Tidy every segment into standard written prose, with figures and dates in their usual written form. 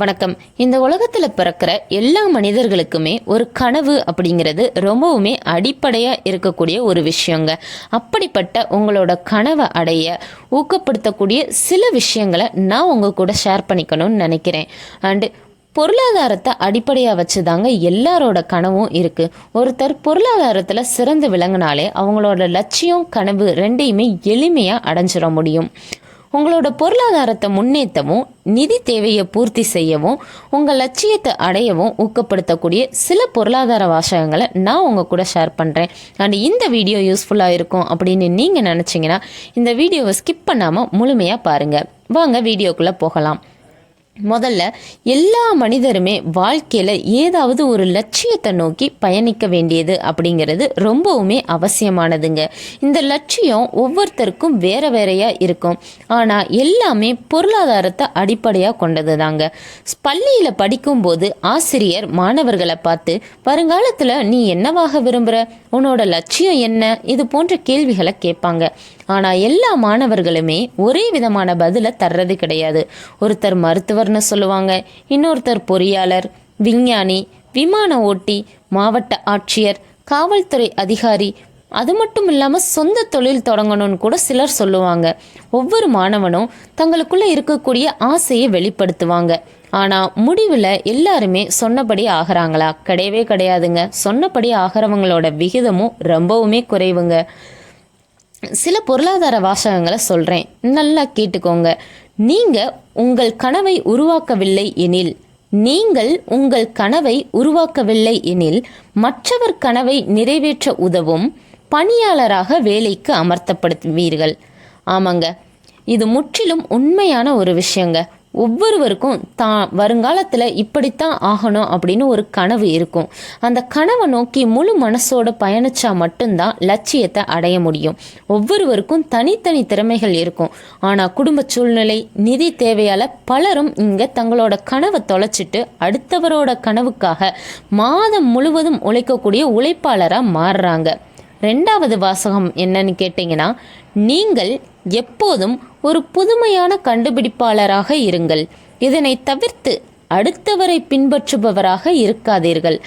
வணக்கம். இந்த உலகத்தில் பிறக்கிற எல்லா மனிதர்களுக்குமே ஒரு கனவு அப்படிங்கிறது ரொம்பவுமே அடிப்படையாக இருக்கக்கூடிய ஒரு விஷயங்க. அப்படிப்பட்ட உங்களோட கனவை அடைய ஊக்கப்படுத்தக்கூடிய சில விஷயங்களை நான் உங்கள் கூட ஷேர் பண்ணிக்கணும்னு நினைக்கிறேன். அண்டு பொருளாதாரத்தை அடிப்படையாக வச்சு தாங்க எல்லாரோட கனவும் இருக்குது. ஒருத்தர் பொருளாதாரத்தில் சிறந்து விளங்கினாலே அவங்களோட லட்சியம் கனவு ரெண்டையுமே எளிமையாக அடைஞ்சிட முடியும். உங்களோட பொருளாதாரத்தை முன்னேற்றவும் நிதி தேவையை பூர்த்தி செய்யவும் உங்கள் லட்சியத்தை அடையவும் ஊக்கப்படுத்தக்கூடிய சில பொருளாதார வாசகங்களை நான் உங்கள் கூட ஷேர் பண்ணுறேன். அண்ட் இந்த வீடியோ யூஸ்ஃபுல்லாக இருக்கும் அப்படின்னு நீங்கள் நினச்சிங்கன்னா இந்த வீடியோவை ஸ்கிப் பண்ணாமல் முழுமையாக பாருங்கள். வாங்க வீடியோக்குள்ளே போகலாம். முதல்ல எல்லா மனிதருமே வாழ்க்கையில் ஏதாவது ஒரு லட்சியத்தை நோக்கி பயணிக்க வேண்டியது அப்படிங்கிறது ரொம்பவுமே அவசியமானதுங்க. இந்த லட்சியம் ஒவ்வொருத்தருக்கும் வேற வேறையாக இருக்கும். ஆனால் எல்லாமே பொருளாதாரத்தை அடிப்படையாக கொண்டது தாங்க. பள்ளியில் படிக்கும்போது ஆசிரியர் மாணவர்களை பார்த்து வருங்காலத்தில் நீ என்னவாக விரும்புகிற, உன்னோட லட்சியம் என்ன, இது போன்ற கேள்விகளை கேட்பாங்க. ஆனால் எல்லா மாணவர்களுமே ஒரே விதமான பதிலை தர்றது கிடையாது. ஒருத்தர் மருத்துவர்னு சொல்லுவாங்க, இன்னொருத்தர் பொறியாளர், விஞ்ஞானி, விமான ஓட்டி, மாவட்ட ஆட்சியர், காவல்துறை அதிகாரி, அது மட்டும் இல்லாமல் சொந்த தொழில் தொடங்கணும்னு கூட சிலர் சொல்லுவாங்க. ஒவ்வொரு மாணவனும் தங்களுக்குள்ளே இருக்கக்கூடிய ஆசையை வெளிப்படுத்துவாங்க. ஆனால் முடிவில் எல்லாருமே சொன்னபடி ஆகிறாங்களா? கிடையவே கிடையாதுங்க. சொன்னபடி ஆகிறவங்களோட விகிதமும் ரொம்பவுமே குறைவுங்க. சில பொருளாதார வாசகங்களை சொல்கிறேன், நல்லா கேட்டுக்கோங்க. நீங்கள் உங்கள் கனவை உருவாக்கவில்லை எனில் மற்றவர் கனவை நிறைவேற்ற உதவும் பணியாளராக வேலைக்கு அமர்த்தப்படுவீர்கள். ஆமாங்க, இது முற்றிலும் உண்மையான ஒரு விஷயங்க. ஒவ்வொருவருக்கும் தான் வருங்காலத்தில் இப்படித்தான் ஆகணும் அப்படின்னு ஒரு கனவு இருக்கும். அந்த கனவை நோக்கி முழு மனசோட பயணிச்சா மட்டும்தான் லட்சியத்தை அடைய முடியும். ஒவ்வொருவருக்கும் தனித்தனி திறமைகள் இருக்கும். ஆனால் குடும்ப சூழ்நிலை, நிதி தேவையால் பலரும் இங்கே தங்களோட கனவை தொலைச்சிட்டு அடுத்தவரோட கனவுக்காக மாதம் முழுவதும் உழைக்கக்கூடிய உழைப்பாளராக மாறுறாங்க. ரெண்டாவது வாசகம் என்னன்னு கேட்டிங்கன்னா, நீங்கள் எப்போதும் ஒரு புதுமையான கண்டுபிடிப்பாளராக இருங்கள். இதனை தவிர்த்து அடுத்தவரை பின்பற்றுபவராக இருக்காதீர்கள்.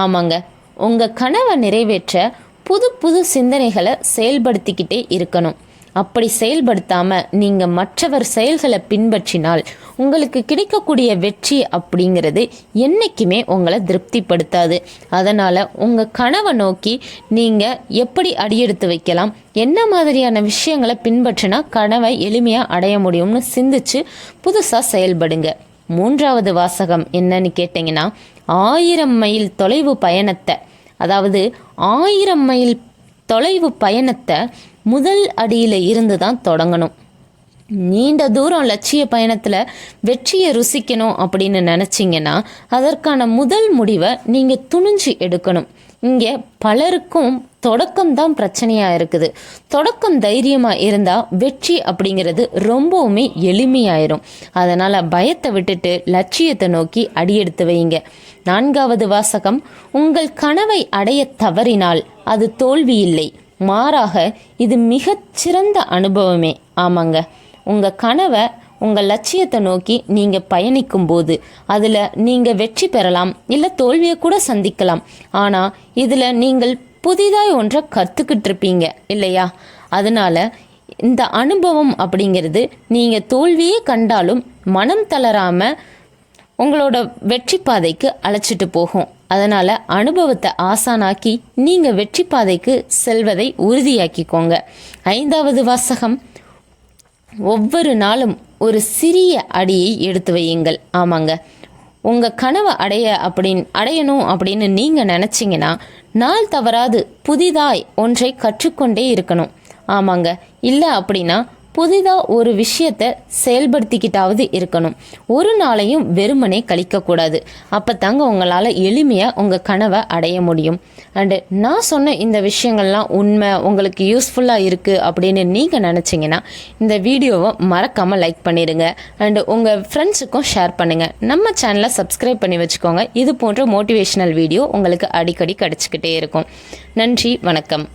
ஆமாங்க, உங்கள் கனவை நிறைவேற்ற புது புது சிந்தனைகளை செயல்படுத்திக்கிட்டே இருக்கணும். அப்படி செயல்படுத்தாமல் நீங்கள் மற்றவர் செயல்களை பின்பற்றினால் உங்களுக்கு கிடைக்கக்கூடிய வெற்றி அப்படிங்கிறது என்றைக்குமே உங்களை திருப்திப்படுத்தாது. அதனால் உங்கள் கனவை நோக்கி நீங்கள் எப்படி அடியெடுத்து வைக்கலாம், என்ன மாதிரியான விஷயங்களை பின்பற்றினா கனவை எளிமையாக அடைய முடியும்னு சிந்திச்சு புதுசாக செயல்படுங்க. மூன்றாவது வாசகம் என்னன்னு கேட்டிங்கன்னா, 1000 மைல் தொலைவு பயணத்தை, அதாவது 1000 மைல் தொலைவு பயணத்தை முதல் அடியில் இருந்து தான் தொடங்கணும். நீண்ட தூரம் லட்சிய பயணத்தில் வெற்றியை ருசிக்கணும் அப்படின்னு நினச்சிங்கன்னா அதற்கான முதல் முடிவை நீங்கள் துணிஞ்சு எடுக்கணும். இங்கே பலருக்கும் தொடக்கம்தான் பிரச்சனையாக இருக்குது. தொடக்கம் தைரியமாக இருந்தால் வெற்றி அப்படிங்கிறது ரொம்பவுமே எளிமையாயிரும். அதனால் பயத்தை விட்டுட்டு லட்சியத்தை நோக்கி அடியெடுத்து வைங்க. நான்காவது வாசகம், உங்கள் கனவை அடைய தவறினால் அது தோல்வி இல்லை, மாறாக இது மிகச்சிறந்த அனுபவமே. ஆமாங்க, உங்கள் கனவை, உங்கள் லட்சியத்தை நோக்கி நீங்கள் பயணிக்கும் போது அதில் நீங்கள் வெற்றி பெறலாம், இல்லை தோல்வியை கூட சந்திக்கலாம். ஆனால் இதில் நீங்கள் புதிதாய் ஒன்றை கற்றுக்கிட்டு இருப்பீங்க இல்லையா? அதனால் இந்த அனுபவம் அப்படிங்கிறது நீங்கள் தோல்வியே கண்டாலும் மனம் தளராமல் உங்களோட வெற்றி பாதைக்கு அழைச்சிட்டு போகும். அதனால் அனுபவத்தை ஆசானாக்கி நீங்கள் வெற்றி பாதைக்கு செல்வதை உறுதியாக்கிக்கோங்க. ஐந்தாவது வாசகம், ஒவ்வொரு நாளும் ஒரு சிறிய அடியை எடுத்து வையுங்கள். ஆமாங்க, உங்கள் கனவை அடையணும் அப்படின்னு நீங்கள் நினச்சிங்கன்னா நாள் தவறாது புதிதாய் ஒன்றை கற்றுக்கொண்டே இருக்கணும். ஆமாங்க, இல்லை அப்படின்னா புதிதாக ஒரு விஷயத்தை செயல்படுத்திக்கிட்டாவது இருக்கணும். ஒரு நாளையும் வெறுமனே கழிக்கக்கூடாது. அப்போ தாங்க உங்களால் எளிமையாக உங்கள் கனவை அடைய முடியும். அண்டு நான் சொன்ன இந்த விஷயங்கள்லாம் உண்மை, உங்களுக்கு யூஸ்ஃபுல்லாக இருக்குது அப்படின்னு நீங்கள் நினச்சிங்கன்னா இந்த வீடியோவை மறக்காமல் லைக் பண்ணிடுங்க. அண்டு உங்கள் ஃப்ரெண்ட்ஸுக்கும் ஷேர் பண்ணுங்கள். நம்ம சேனலை சப்ஸ்கிரைப் பண்ணி வச்சுக்கோங்க. இது போன்ற மோட்டிவேஷ்னல் வீடியோ உங்களுக்கு அடிக்கடி கிடச்சிக்கிட்டே இருக்கும். நன்றி, வணக்கம்.